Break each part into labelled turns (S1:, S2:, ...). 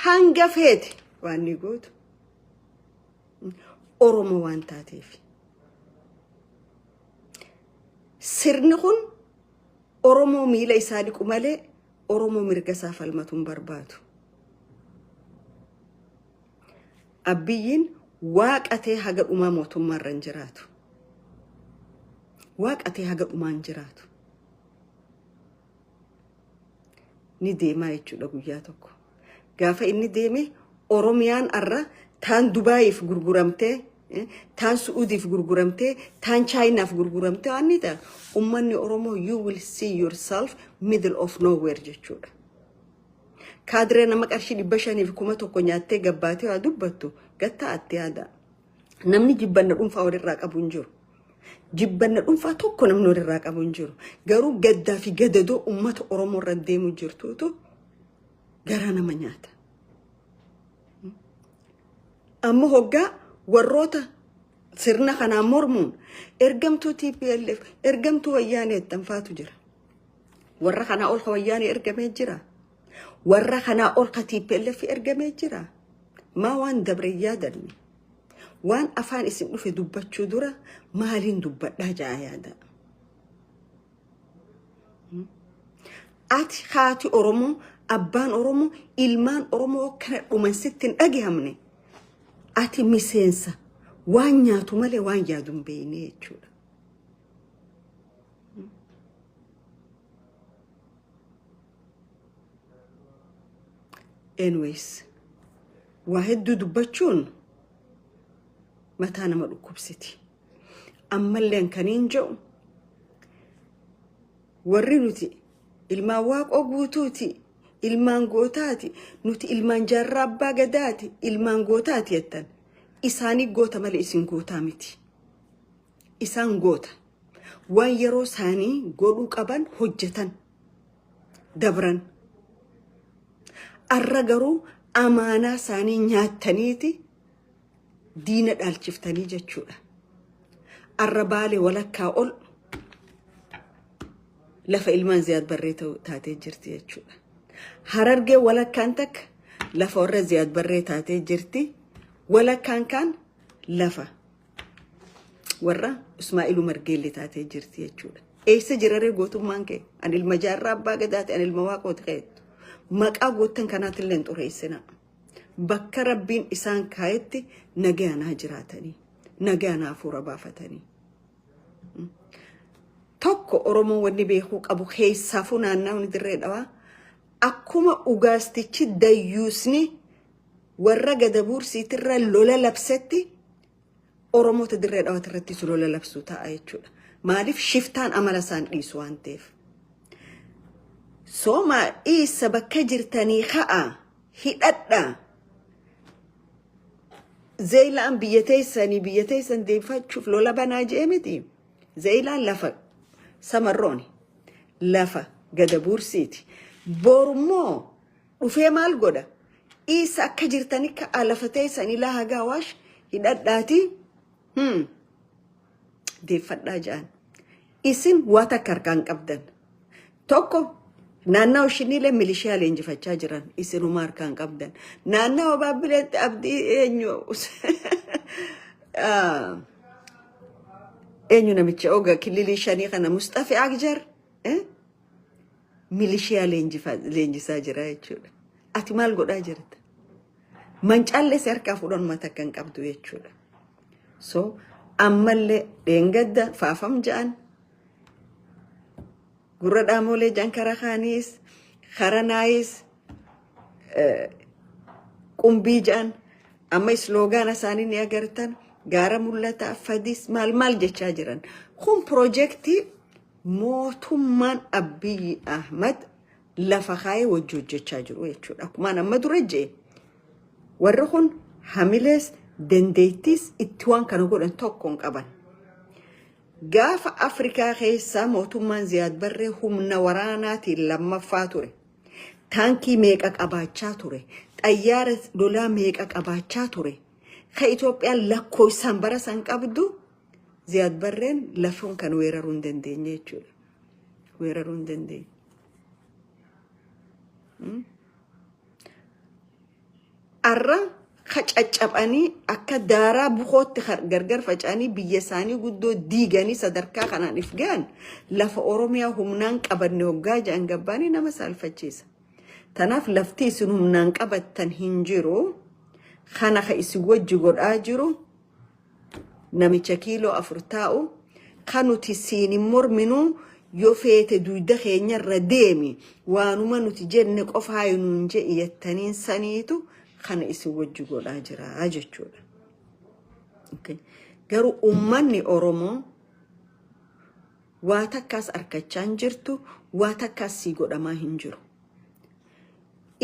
S1: هنقفت واني قوت أورمو وان تاتيف سرنخون أورمو ميلا يسالك أمالي أورمو مرقسا فالمتون برباتو أبيين واق أتي هاقر أماموتو مرن جراتو واق أتي هاقر أمان جراتو ni deemaa jechuudha guyyaa tokko gaafa inni deeme oromiyaan arra taan dubaayiif gurguramtee taan suudiif gurguramtee taan chaayinaaf gurguramtee annita ummanni oromoo you will see yourself middle of nowhere jechuudha kaadree nama qarshii 500 tokko nyaattee gabbaatee waa dubbattu gatta atti yaada namni jibbanna dhuunfaa walirraa qabu hin jiru jibbanna dhuunfaa tokko namni walirraa qabu hin jiru garuu gaddaa fi gadadoo ummata oromoo irra deemu jirtuutu garaa nama nyaata amma hoggaa warroota sirna kanaa mormuun ergamtuu TPLF ergamtuu wayyaanee tanfaatu jira warra kanaa ol wayyaanee ergamee jira warra kanaa ol TPLF ergamee jira maa waan dabre yaadanni waan afaan isin dhufe dubbachuu dura maaliin dubbadhaa jaa yaada ati haati oromoo abbaan oromoo ilmaan oromoo kana dhuman sittin dhagehamne ati miseensa waan nyaatu malee waan yaadu hin beekne jechuudha anyways waa hedduu dubbachuun mataa nama dhukkubsiti ammalleen kaniin jedhu warri nuti ilmaan waaqoo guutuuti ilmaan gootaati nuti ilmaan jaarraa abbaa gadaati ilmaan gootaati jettan isaanii goota malee isin gootaa miti isaan goota waan yeroo isaanii godhuu qaban hojjetan dabran arra garuu amaanaa isaanii nyaattaniiti diina dhaalchiftanii jechuudha arra baale walakkaa ol lafa ilmaan ziyaad barree taatee jirti jechuudha harargee walakkaan takka lafa warra ziyaad barree taatee jirti walakkaan kaan lafa warra Ismaa'ilu Margeellee taatee jirti jechuudha eessa jiraree gootummaan kee an ilma jaarraa abbaa gadaati an ilma waaqooti ka'ettu maqaa gootan kanaatillee xureessina bakka rabbiin isaan kaayetti nagaanaa jiraatanii nagaanaa fuura baafatanii tokko oromoo wanni beekuu qabu keessaafu naannawni dirree dhawaa akkuma ugaastichi dayyuusni warra gadabuursiitirra lola labsetti oromoota dirree dhawaatirratti lola labsuu ta'a jechuudha maaliif shiftaan amala isaan dhiisu waan ta'eef soomaa dhiisa bakka jirtanii ka'a hidhadhaa زيلان بيتيسن ديفا تشوف لولا بنا جيمتي زيلان لفا سمروني لفا قدبور سيتي بورمو وفي مال قدا إيسا كجرتني كألفتيسن إلها قاواش هداداتي ديفا داجان إسن واتكر كان قبدن توكو نانا وشني له ميليشيا لينج فچاجران اسنو مار كان قبدن نانا وبابلت ابدي انيو انيو نمچ اوغا كليلي شاني خنا مصطفى اجر ميليشيا لينج ساجرا يچول اتمال غدا جرت منچال سركا فودون متكن قبدو يچول سو امل دنگد فافم جان gurra moolee jankara khaanis kharanaayis qumbii jaan amma slogan isaanii ni agartan gaara mul'ata fadis maal jechaa jiran kun projekti mootummaan Abiy Ahmed lafa khaayee hojjechaa jiru jechuudha akkuma nama dura jee warri kun hamilees dandeettis itti waan kana godhan tokkoon qaban gaafa Afrikaa keessa mootummaan Ziyaad Barree humna waraanaatiin lammaffaa ture taankii meeqa qabaachaa ture xayyaara lolaa meeqa qabaachaa ture ka Itoophiyaan lakkoofsaan bara san qabdu Ziyaad Barreen lafoon kan weeraruu hin dandeenye jechuudha weeraruu hin dandeenye arra khacacabani akka daaraa bukhootti gargar facanii biyya isaanii guddoo diiganii sadarkaa kanaan ifgaan lafa oromiyaa humnaan qabanne hoggaa jaan gabbaanii nama saalfachiisa. Tanaaf lafti isin humnaan qabattan hin jiru kana ka isin wajji godhaa jiru namicha kiiloo 4 taa'u kanuti siin morminuu yoo feete duyda keenyarra deemi waanuma nuti jenne qofaa nuun je iyattaniin saniitu kana isin wajji godhaa jira jechuudha. Okay. Garuu ummanni Oromoo waa takkaas arkachaan jirtu waa takkaas sii godhamaa hin jiru.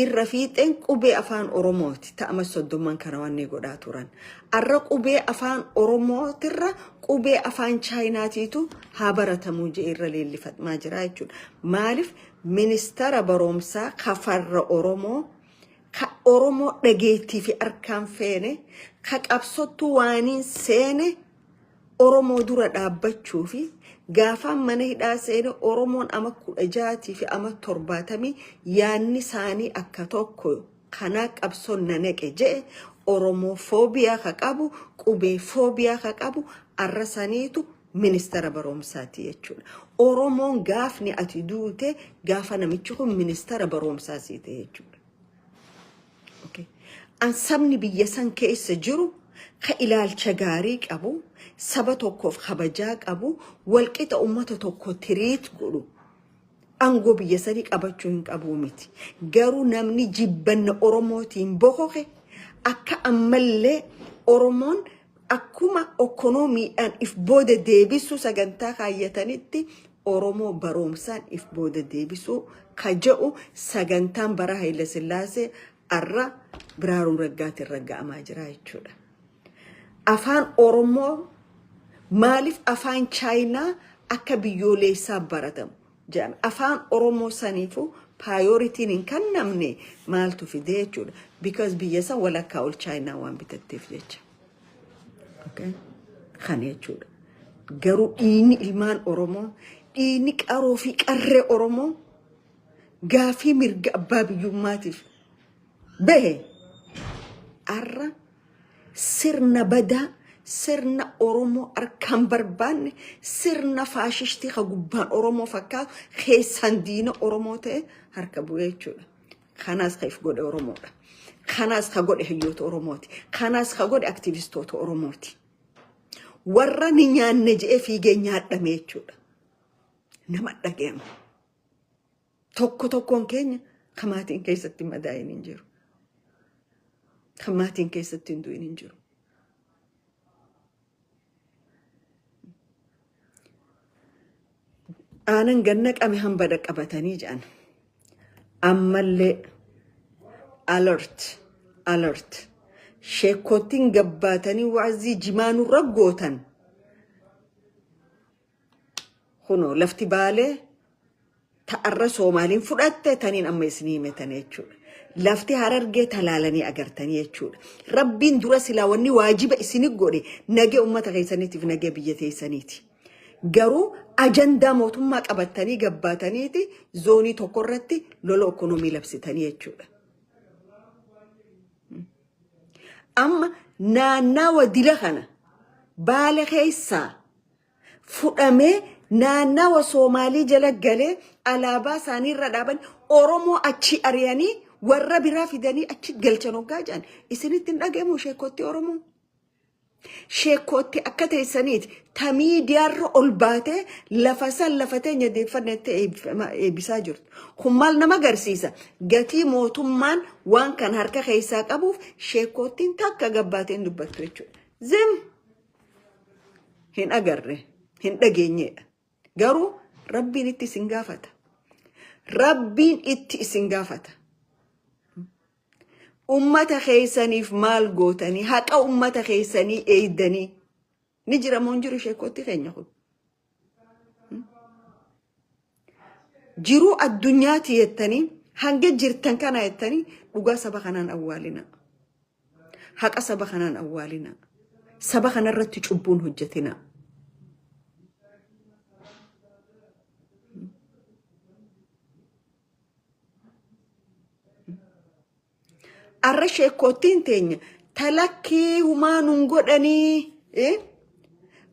S1: Irra fiixeen qubee afaan Oromooti ta'ama soddomman kana wanni godhaa turan. Arra qubee afaan Oromootirra qubee afaan Chaayinaatiitu haa baratamuu je irra leellifatmaa jira jechuudha. Maaliif ministeera barumsaa kafarra Oromoo ka Oromoo dhageettii fi arkaan feene ka qabsottu waaniin seene Oromoo dura dhaabbachuu fi gaafaan mana hidhaa seene Oromoon ama 16 fi ama 70 yaanni isaanii akka tokko kana qabsoon naneqe je Oromoo foobiyaa ka qabu qubee foobiyaa ka qabu arra saniitu ministeera barumsaati jechuudha. Oromoon gaafni ati duute gaafa namichi kun ministeera barumsaa siite jechuudha. An sabni biyya san keessa jiru ka ilaalcha gaarii qabu saba tokkoof kabajaa qabu walqixa ummata tokko tiriit godhu angoo biyya sanii qabachuu hin qabu miti. Garuu namni jibbanna Oromootiin bokoke akka ammallee Oromoon akkuma ekonomiidhaan if booda deebisuu sagantaa kaayyatanitti Oromoo barumsaan if booda deebisuu ka jedhu sagantaan bara Haile Sillaasee arra Biraaruu Raggaatiin ragga'amaa jira jechuudha. Afaan Oromoo maaliif afaan Chaayinaa akka biyyoolessaa baratamu jedhama. Afaan Oromoo saniifu prioritiin hin kennamne maaltu fide jechuudha. Because biyya san walakkaa ol Chaayinaa waan bitatteef jecha. Okay? Kana jechuudha. Garuu dhiini ilmaan Oromoo, dhiini qaroo fi qarree Oromoo gaafii mirga abbaa biyyummaatiif bahe arra sirna badaa sirna Oromoo arkaan barbaanne sirna faashishtii ka gubbaan Oromoo fakkaatu keessan diina Oromoo ta'e harka bu'ee jechuudha. Kanaas ka if godhe Oromoodha. Kanaas ka godhe hayyoota Oromooti. Kanaas ka godhe aktivistoota Oromooti. Warra ni nyaanne je'ee fiigee nyaadhame jechuudha. Nama dhageema. Tokkoon keenya kamaatiin keessatti madaa'in hin jiru. Kamaatiin keessatti hin du'in hin jiru. Aanan ganna qame hambada qabatanii jedhan. Ammallee alert. Sheekottiin gabbaatanii waazii jimaanuu raggootan. Kunoo lafti baalee ta'arra Soomaaliin fudhatte taniin amma isinii himetan jechuudha. Lafti Harargee talaalanii agartanii jechuudha. Rabbiin dura silaa wanni waajiba isinii godhe nagee ummata keessaniitiif nagee biyya teessaniiti. Garuu ajandaa mootummaa qabatanii gabbaataniiti zoonii tokko irratti lola ekonomii labsitanii jechuudha. Amma naannawa dila kana baala keessaa fudhamee naannawa Soomaalii jala galee alaabaa isaanii irra dhaaban Oromoo achi ari'anii warra biraa fidanii achi galchan hoggaa jedhan isinitti hin dhagahamu sheekotti Oromoo. Sheekotti akka teessaniiti tamiidiyaarra ol baatee lafa san lafa teenya deeffannetti eebbisaa jirtu. Kun maal nama agarsiisa? Gatii mootummaan waan kan harka keessaa qabuuf sheekottiin takka gabbaateen dubbattu jechuudha. Zim hin agarre hin dhageenyedha. Garuu Rabbiin itti isin gaafata. Rabbiin itti isin gaafata. Ummata keessaniif maal gootanii haqa ummata keessanii eeydanii ni jira moo hin jiru sheekotti keenya kun. Jiruu addunyaati jettanii hanga jirtan kana jettanii dhugaa saba kanaan awwaalina. Haqa saba kanaan awwaalina. Saba kanarratti cubbuun hojjetina. الرشة كوتين تين تلكي وما ننقدني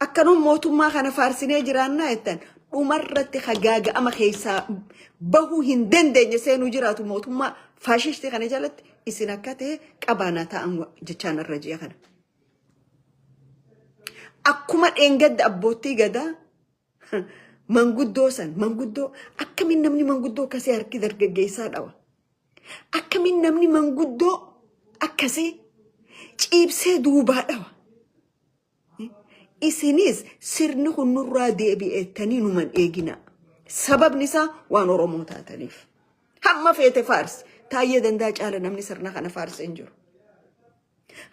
S1: أكنون موتو ما خنا فارسيني جرانا إتن ومرة خجاجة أما خيسا بهو هندن دنيا سينو جراتو موتو ما فاششتي خنا جالت إسناكته كاباناتا أنو جتشان الرجيا خنا أكما إنجد أبوتي جدا منقدو سن منقدو أكمن نمني منقدو كسي هركي درجة جيسان أوا أكمن نمني منقدو أكسي جيبسي دوبا أوا إسنيز سرنه النور دي بيتنين من إيجنا سبب نسا وانورمو تاتنيف هم في تفارس تايدن داج على نمني سرنا خنا فارس إنجر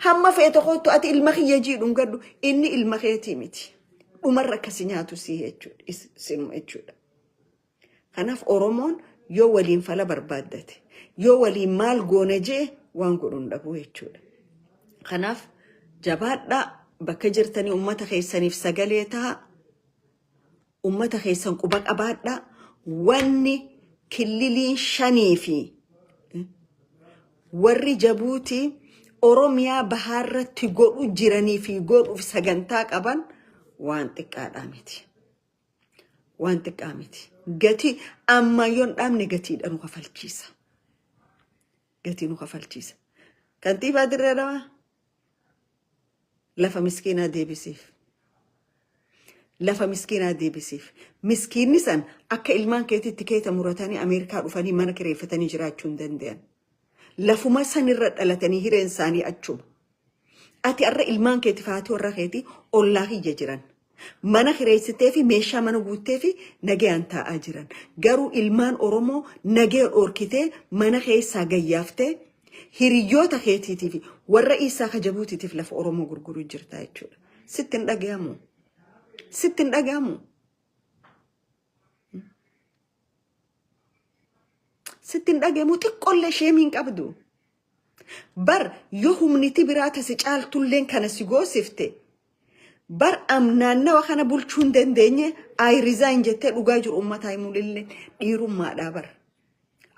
S1: هم في تقول أتي المخي يجي نقدو إني المخي تيمتي ومرة كسيناتو سيهجود سينو هجود خناف أورومون يو ولين فلا بربادته يو ولين مال جونجي وانقرون دبو هجود خناف جبات دا بكجرتني أمتا خيساني في سجليتها أمتا خيسان قبك أباد دا واني كللين شنيفي وري جبوتي أوروميا بحارة تقول جيراني في قول في سجنتاك أبان وانتك آمتي وانتك آمتي قتي أما يون آمني قتي أنو خفل كيسا قتي نو خفل كيسا كنتي فادر روا لفا مسكينة دي بسيف لفا مسكينة دي بسيف مسكين نسان أكا إلمان كيتي تكيتا مرتاني أمريكا رفاني مانا كريفتاني جراجون دندين لفو ما سنرد ألتاني هير إنساني أجوم أتي أرى إلمان كيتي فاتي ورى كيتي الله يجران mana khireessitee fi meeshaa mana guuttee fi nagayaan taa'aa jiran garuu ilmaan Oromoo nagee orkitee mana keessaa gayyaaftee hiriyyoota keetiitiif warra isaa kajabuutiitiif lafa Oromoo gurguruu jirta jechuudha. Sittin dhagahamu. Sittin dhagahamu. Sittin dhagahamu xiqqollee sheemiin qabdu. Bar yoo humniti biraa tasi caaltulleen kana si goosifte. bar amnaanna wakana bulchuun dandeenye ay resign jettee dhugaa jiru ummata himulillee dhiirummaadha bar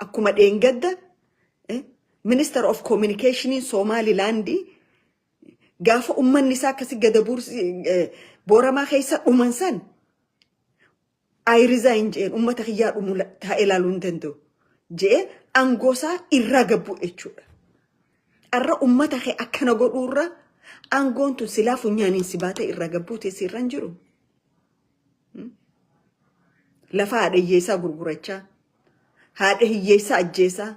S1: akkuma dheengadda Minister of Communication in Somaliland gaafa ummanni isaa akkasi gadabuur booramaa keessa dhuman san ay resign jeen ummata xiyyaa dhumu taa ilaaluu hin danda'u jee angoosaa irraa gabbu jechuudha arra ummata kee akkana godhuurra angoon tu silaa funyaaniin si baate irraa gabbuute sirran jiru. Lafa haadha hiyyeessaa gurgurachaa, haadha hiyyeessaa ajjeesaa,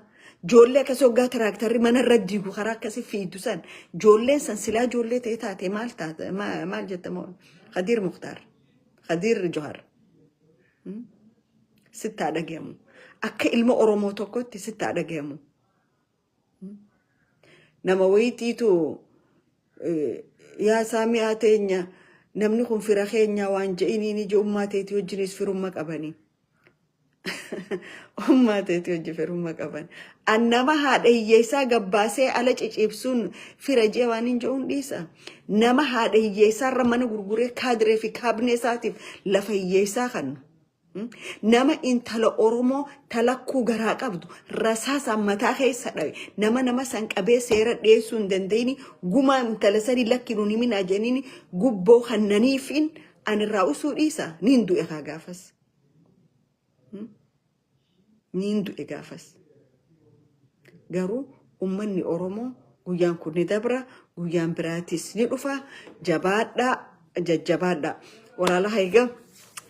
S1: joollee akkasii hoggaa tiraaktarri mana irra diigu karaa akkasii fiidu san, joolleen san silaa joollee ta'e taate maal jettama? Khadiir Mukhtaar, Khadiir Johar. Sittaa dhagahamu. Akka ilma Oromoo tokkotti sittaa dhagahamu. Nama wayitiitu yaa saamii ateenya namni kun fira keenya waan je'iniin ija ummaateetii wajjinis firumma qabani. Ummaateetii wajji firumma qaban. Annama haadha hiyyeessaa gabbaasee ala cicibsuun fira jee waan hin je'uun dhiisa. Nama haadha hiyyeessaa irra mana gurguree kaadiree fi kaabinee isaatiif lafa hiyyeessaa kannu. Nama intala Oromoo talakkuu garaa qabdu rasaasa mataa keessa dhabe nama san qabee seera dhiyeessuu hin dandeenye gumaa intala sanii lakkinuun himinaa jennini gubboo kannaniifin anirraa usuu dhiisa niin du'e kaa gaafas. Niin du'e gaafas. Garuu ummanni Oromoo guyyaan kun ni dabra guyyaan biraatis ni dhufa jabaadhaa jajjabaadhaa walaalaha egaa.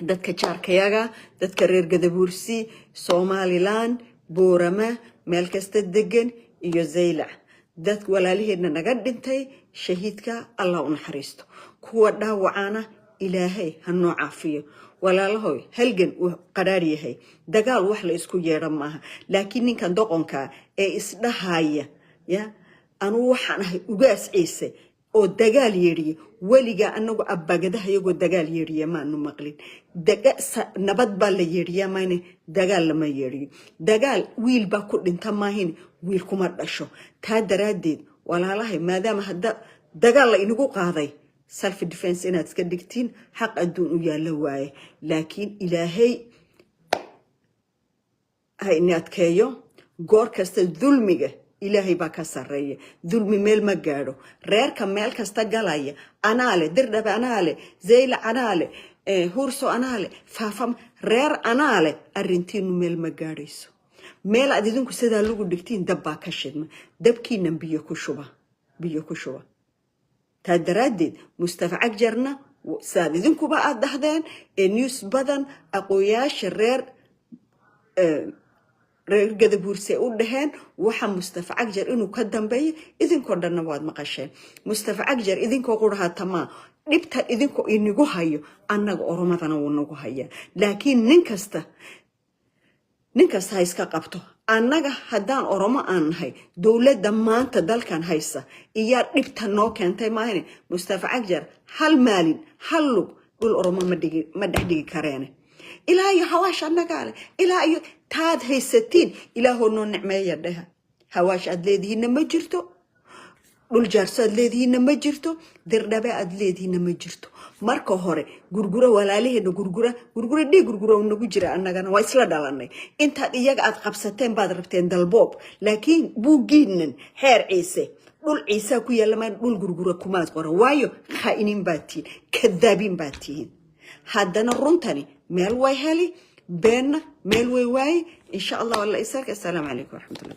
S1: dadka Charkayaga, dadka reer Gadabursi, Somaliland, Boorama, meel kasta degan iyo Zaylac. Dadka walaaliheedna naga dhintay shahiidka Allah u naxariisto. Kuwa dhaawacaana Ilaahay ha noo caafiyo. Walaalahoy halgan uu qaraar yahay. Dagaal wax la isku yeeran maaha. Laakiin ninkan doqonka ee isdhahaya anu waxaan ahay ugaas ciise oo dagaal yeeriye waliga anagu abagadaha iyago dagaal yeeriye ma anu maqlin nabad baa la yeeriya maayne dagaal lama yeeriyo dagaal wiil baa ku dhinta maahin wiil kuma dhasho taa daraadeed walaalahay maadaama hadda dagaal la inagu qaaday self defense inaad iska dhigtiin xaq adduun u yaala waaye laakiin Ilaahay hay inaad keeyo goor kasta dulmiga إلهي باكسرية ظلم ميل مجارو رير كمال كستجلاية أنا على درب أنا على زيل أنا على هورسو أنا على فافم رير أنا على أرنتين ميل مجاريسو ميل أديدون كسيدا لوجو دكتين دبا كشدم دبكينا بيوكشوا تدردد مستفعك جرنا وساددين كوبا أدهدان نيوس بدن أقوياش رير reer gadabuurse u dhahaan waxa Mustafa Cagjar inuu ka dambeeyo idinkoo dhanna waad maqasheen Mustafa Cagjar idinkoo quraha tamaa dhibta idinkoo inigu hayo annaga oromadana wuu nagu hayaa laakiin nin kasta iska qabto annaga haddaan oromo aan nahay dawladda maanta dalkan haysa iyo dhibta noo keentay maahane Mustafa Cagjar hal maalin hal lug dhul oromo ma dhigi kareene إلهي حواش عنا قال إلهي تاد هي ستين إلهو نون نعمية لها حواش أدليدهن ما جرتو والجارس أدليدهن ما جرتو درنبا أدليدهن ما جرتو ماركو هوري غرغورة ولا ليه إنه غرغورة دي غرغورة ونجو جرا أنا كنا وايسلا دالني أنت إياك أتقبستين بعد ربتين دالبوب لكن بوجينن هير عيسى دول عيسى كويا لما دول غرغورة كمات قرا وايو خائنين باتين كذابين باتين هادنا الرنتاني مال واي هالي بيننا مال واي إن شاء الله والله يسارك السلام عليكم ورحمة الله